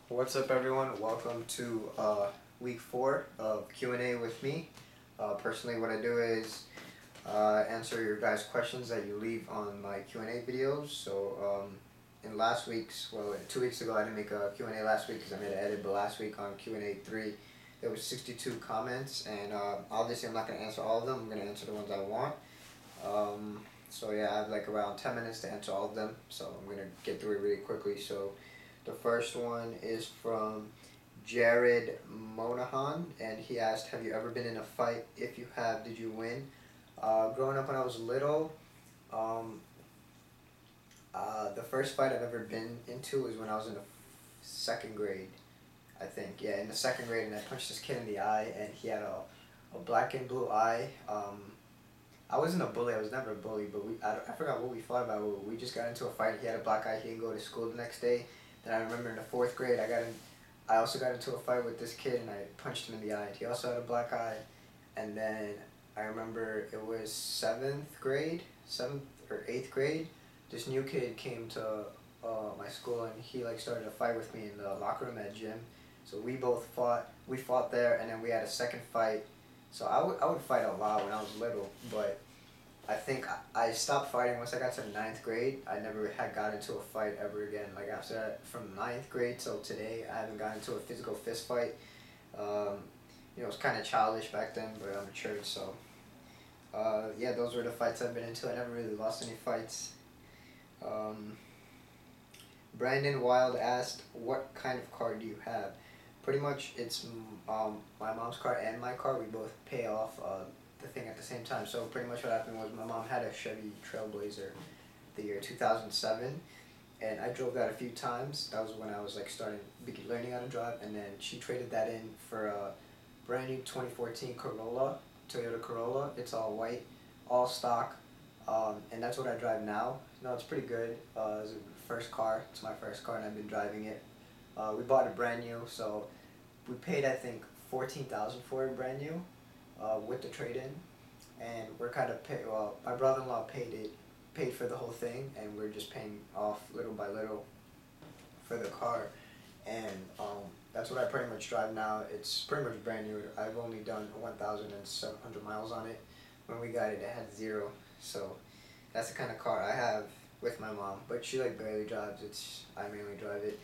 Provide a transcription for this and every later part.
What's up, everyone? Welcome to week 4 of Q&A with me. Personally, what I do is answer your guys' questions that you leave on my Q&A videos. So in last week's, 2 weeks ago, I didn't make a Q&A last week because I made an edit, but last week on Q&A 3, there was 62 comments, and obviously I'm not going to answer all of them. I'm going to answer the ones I want. So yeah, I have like around 10 minutes to answer all of them, so I'm going to get through it really quickly. So the first one is from Jared Monahan, and he asked, have you ever been in a fight? If you have, did you win? Growing up when I was little, um, the first fight I've ever been into was when I was in the second grade, I think. Yeah, in the second grade, and I punched this kid in the eye, and he had a black and blue eye. I wasn't a bully. I was never a bully, but I forgot what we fought about. We just got into a fight. He had a black eye. He didn't go to school the next day. Then I remember in the fourth grade, I also got into a fight with this kid, and I punched him in the eye. He also had a black eye. And then I remember it was seventh or eighth grade. This new kid came to my school, and he like started a fight with me in the locker room at gym. So we both fought. We fought there, and then we had a second fight. So I would fight a lot when I was little, but I think I stopped fighting once I got to ninth grade. I never had got into a fight ever again. Like after that, from ninth grade till today, I haven't gotten into a physical fist fight. It was kind of childish back then, but I'm matured. So yeah, those were the fights I've been into. I never really lost any fights. Um, Brandon Wild asked, what kind of car do you have? Pretty much it's my mom's car and my car. We both pay off the thing at the same time. So pretty much what happened was my mom had a Chevy Trailblazer the year 2007, and I drove that a few times. That was when I was like learning how to drive, and then she traded that in for a brand new 2014 Corolla, Toyota Corolla. It's all white, all stock, and that's what I drive now. No, it's pretty good. It's the first car. It's my first car, and I've been driving it. We bought it brand new, so we paid I think 14,000 for it brand new, with the trade-in, and we're kind of my brother-in-law paid for the whole thing, and we're just paying off little by little for the car, and that's what I pretty much drive now. It's pretty much brand new. I've only done 1,700 miles on it. When we got it, it had 0, so that's the kind of car I have with my mom, but she like barely drives. I mainly drive it.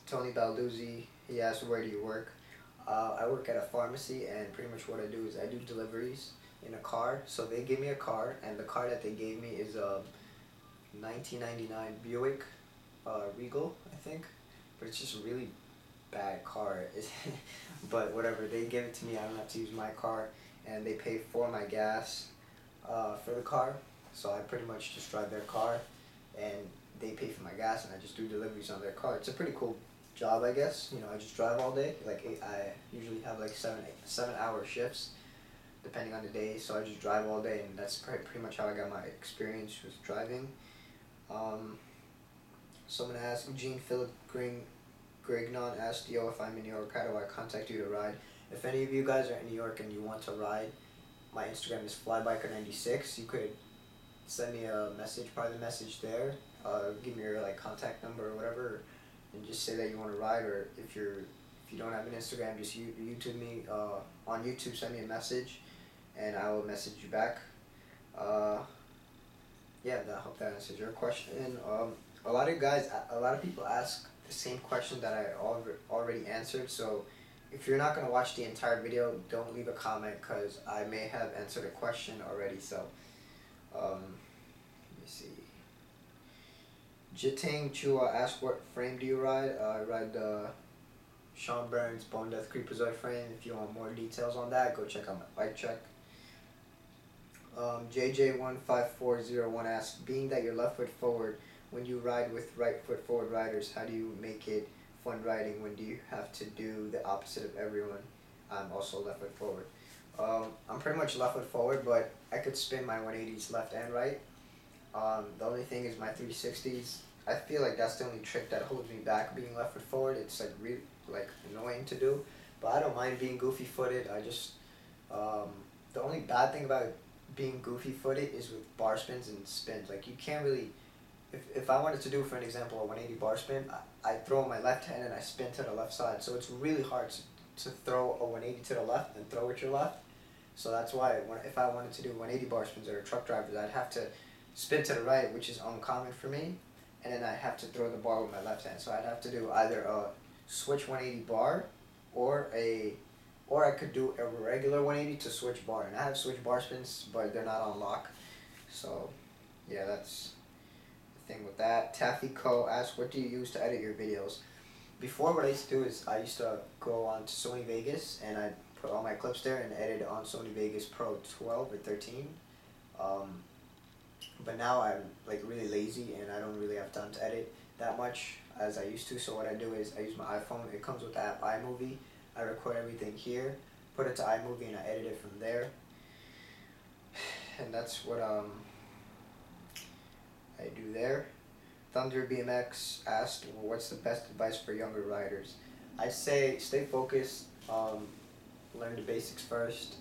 Tony Balduzzi, he asked, where do you work? I work at a pharmacy, and pretty much what I do is I do deliveries in a car. So they give me a car, and the car that they gave me is a 1999 Buick Regal, I think. But it's just a really bad car. But whatever, they give it to me. I don't have to use my car, and they pay for my gas for the car. So I pretty much just drive their car, and they pay for my gas, and I just do deliveries on their car. It's a pretty cool job, I guess. I just drive all day. I usually have like 7-hour shifts, depending on the day. So I just drive all day, and that's pretty much how I got my experience with driving. Someone asked, Eugene Philip Grignon asked, yo, if I'm in New York, how do I contact you to ride? If any of you guys are in New York and you want to ride, my Instagram is flybiker96. You could send me a message, private message there. Give me your contact number or whatever, and just say that you want to ride. Or if you don't have an Instagram, just YouTube me on YouTube. Send me a message, and I will message you back. Yeah, I hope that answers your question. A lot of people ask the same question that I already answered. So if you're not gonna watch the entire video, don't leave a comment, because I may have answered a question already. So let me see. Jitang Chua asked, what frame do you ride? I ride the Sean Burns Bone Death Creepazoid frame. If you want more details on that, go check out my bike check. JJ15401 asks, being that you're left foot forward, when you ride with right foot forward riders, how do you make it fun riding? When do you have to do the opposite of everyone? I'm also left foot forward. I'm pretty much left foot forward, but I could spin my 180s left and right. The only thing is my 360s. I feel like that's the only trick that holds me back, being left foot forward. It's really annoying to do, but I don't mind being goofy footed. The only bad thing about being goofy footed is with bar spins and spins. You can't really if I wanted to do, for an example, a 180 bar spin, I throw in my left hand and I spin to the left side. So it's really hard to throw a 180 to the left and throw with your left. So that's why if I wanted to do 180 bar spins that are truck drivers, I'd have to spin to the right, which is uncommon for me, and then I have to throw the bar with my left hand. So I'd have to do either a switch 180 bar, or I could do a regular 180 to switch bar. And I have switch bar spins, but they're not on lock. So yeah, that's the thing with that. Taffy Co asks, what do you use to edit your videos? Before, what I used to do is I used to go on to Sony Vegas and I'd put all my clips there and edit on Sony Vegas Pro 12 or 13. But now I'm like really lazy and I don't really have time to edit that much as I used to. So what I do is I use my iPhone. It comes with the app iMovie. I record everything here, put it to iMovie, and I edit it from there. And that's what I do there. Thunder BMX asked, well, what's the best advice for younger riders? I'd say stay focused, learn the basics first,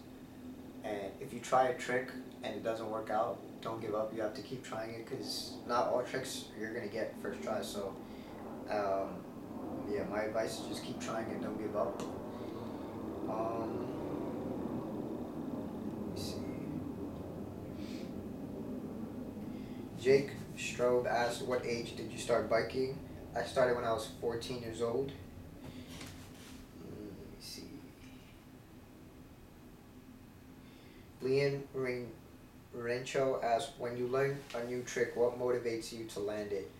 and if you try a trick and it doesn't work out, don't give up. You have to keep trying it, because not all tricks you're going to get first try. So yeah, my advice is just keep trying and don't give up. Let me see. Jake Strobe asked, what age did you start biking? I started when I was 14 years old. Let me see. Leon Rencho asked, when you learn a new trick, what motivates you to land it?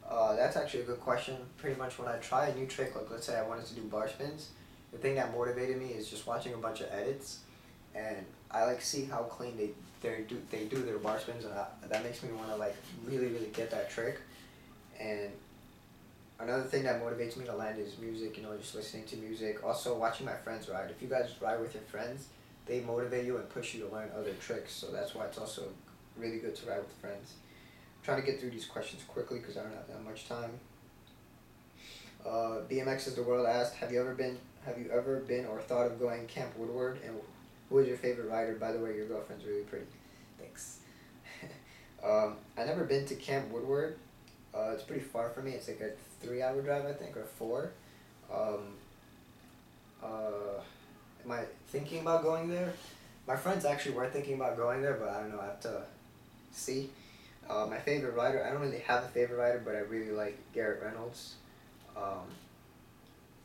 That's actually a good question. Pretty much when I try a new trick, like let's say I wanted to do bar spins, the thing that motivated me is just watching a bunch of edits, and I like see how clean they do their bar spins, and that makes me want to like really get that trick. And another thing that motivates me to land is music, you know, just listening to music. Also watching my friends ride. If you guys ride with your friends, they motivate you and push you to learn other tricks, so that's why it's also really good to ride with friends. I'm trying to get through these questions quickly because I don't have that much time. BMX is the world asked, have you ever been or thought of going Camp Woodward, and who is your favorite rider? By the way, your girlfriend's really pretty. Thanks. I've never been to Camp Woodward. It's pretty far from me. It's like a 3-hour drive, I think, or 4. Am I thinking about going there? My friends actually were thinking about going there, but I don't know, I have to see. My favorite rider, I don't really have a favorite rider, but I really like Garrett Reynolds.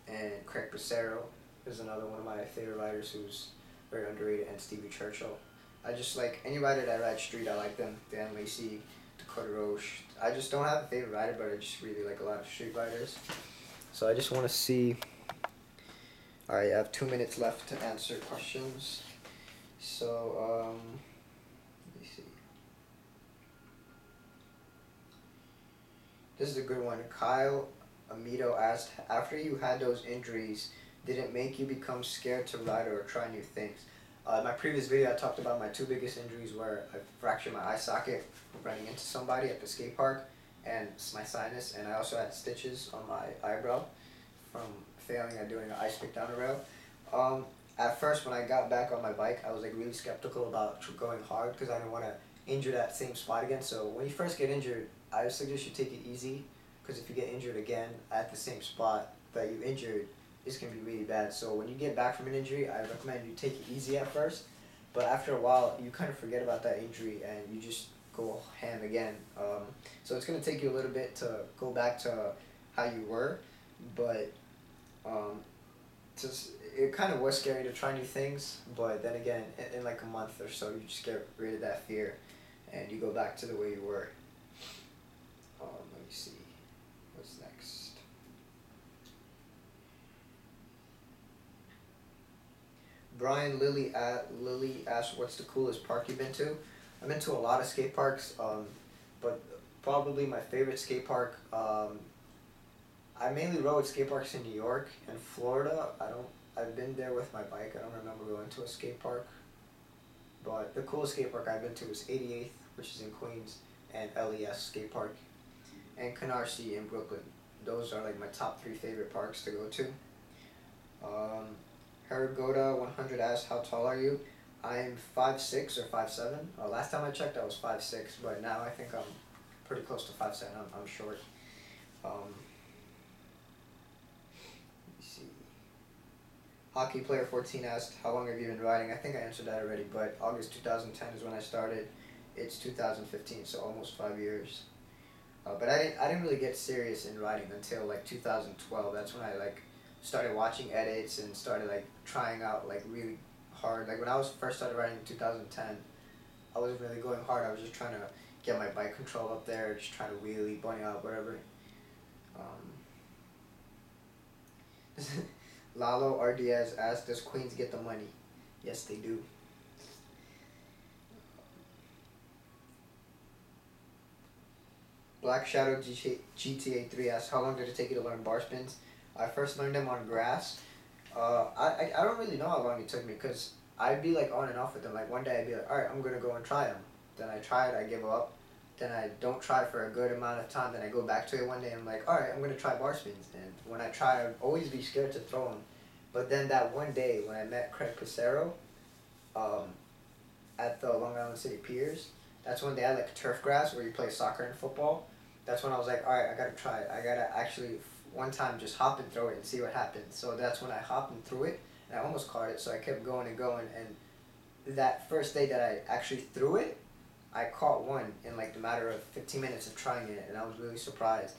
And Craig Bracero is another one of my favorite riders who's very underrated, and Stevie Churchill. I just like any rider that rides street, I like them. Dan Lacey, Dakota Roche. I just don't have a favorite rider, but I just really like a lot of street riders. So I just want to see. Alright, I have 2 minutes left to answer questions. So, let me see. This is a good one. Kyle Amito asked, after you had those injuries, did it make you become scared to ride or try new things? In my previous video, I talked about my 2 biggest injuries, where I fractured my eye socket running into somebody at the skate park, and my sinus, and I also had stitches on my eyebrow from failing at doing an ice pick down the rail. At first, when I got back on my bike, I was like really skeptical about going hard because I didn't want to injure that same spot again. So when you first get injured, I suggest you take it easy, because if you get injured again at the same spot that you injured, it's going to be really bad. So when you get back from an injury, I recommend you take it easy at first, but after a while, you kind of forget about that injury and you just go ham again. So it's going to take you a little bit to go back to how you were, but it kind of was scary to try new things, but then again, in like a month or so, you just get rid of that fear and you go back to the way you were. Let me see, what's next? Brian Lilly asked, what's the coolest park you've been to? I've been to a lot of skate parks, but probably my favorite skate park, I mainly rode skate parks in New York and Florida. I've been there with my bike. I don't remember going to a skate park. But the coolest skate park I've been to is 88th, which is in Queens, and LES skate park, and Canarsie in Brooklyn. Those are like my top 3 favorite parks to go to. Herigoda 100 asked, how tall are you? I'm 5'6" or 5'7". Last time I checked, I was 5'6", but now I think I'm pretty close to 5'7". I'm short. Let me see. Hockey Player 14 asked, how long have you been riding? I think I answered that already, but August 2010 is when I started. It's 2015, so almost 5 years. But I didn't really get serious in riding until like 2012. That's when I like started watching edits and started like trying out like really hard. Like when I was first started riding in 2010, I wasn't really going hard. I was just trying to get my bike control up there, just trying to wheelie, bunny out, whatever. Lalo RDS asked, does Queens get the money? Yes, they do. Black Shadow GTA 3 asks, how long did it take you to learn bar spins? I first learned them on grass. I don't really know how long it took me because I'd be like on and off with them. Like one day I'd be like, alright, I'm going to go and try them. Then I try it, I give up. Then I don't try for a good amount of time. Then I go back to it one day and I'm like, alright, I'm going to try bar spins. And when I try, I'd always be scared to throw them. But then that one day when I met Craig Pissarro at the Long Island City Piers, that's when they had like turf grass where you play soccer and football. That's when I was like, alright, I gotta try it. I gotta actually one time just hop and throw it and see what happens. So that's when I hopped and threw it, and I almost caught it, so I kept going and going, and that first day that I actually threw it, I caught one in like the matter of 15 minutes of trying it, and I was really surprised.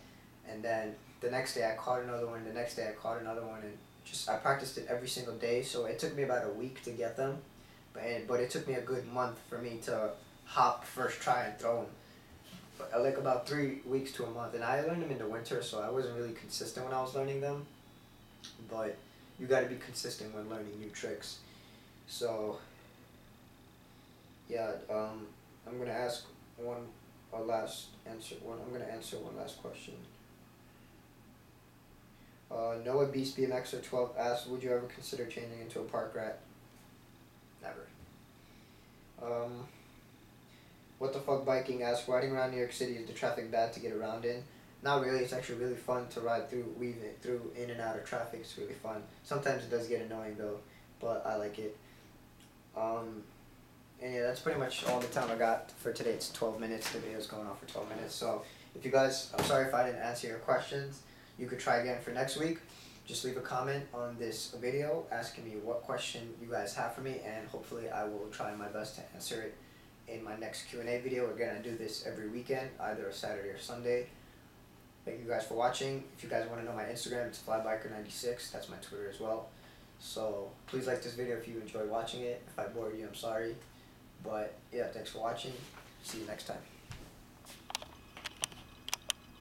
And then the next day I caught another one, the next day I caught another one, and just I practiced it every single day, so it took me about a week to get them, but it took me a good month for me to hop first try and throw them. Like about 3 weeks to a month, and I learned them in the winter, so I wasn't really consistent when I was learning them, but you got to be consistent when learning new tricks. So yeah, I'm gonna ask I'm gonna answer one last question. Noah Beast BMXer 12 asked, would you ever consider changing into a park rat? Never. What the fuck biking asks, riding around New York City, is the traffic bad to get around in? Not really. It's actually really fun to ride through, weave it through, in and out of traffic. It's really fun. Sometimes it does get annoying though, but I like it. And yeah, that's pretty much all the time I got for today. It's 12 minutes. The video's going on for 12 minutes. So if you guys, I'm sorry if I didn't answer your questions. You could try again for next week. Just leave a comment on this video asking me what question you guys have for me, and hopefully I will try my best to answer it in my next Q&A video. We're gonna do this every weekend, either a Saturday or Sunday. Thank you guys for watching. If you guys want to know my Instagram, it's flybiker96. That's my Twitter as well. So please like this video if you enjoyed watching it. If I bored you, I'm sorry. But yeah, thanks for watching. See you next time.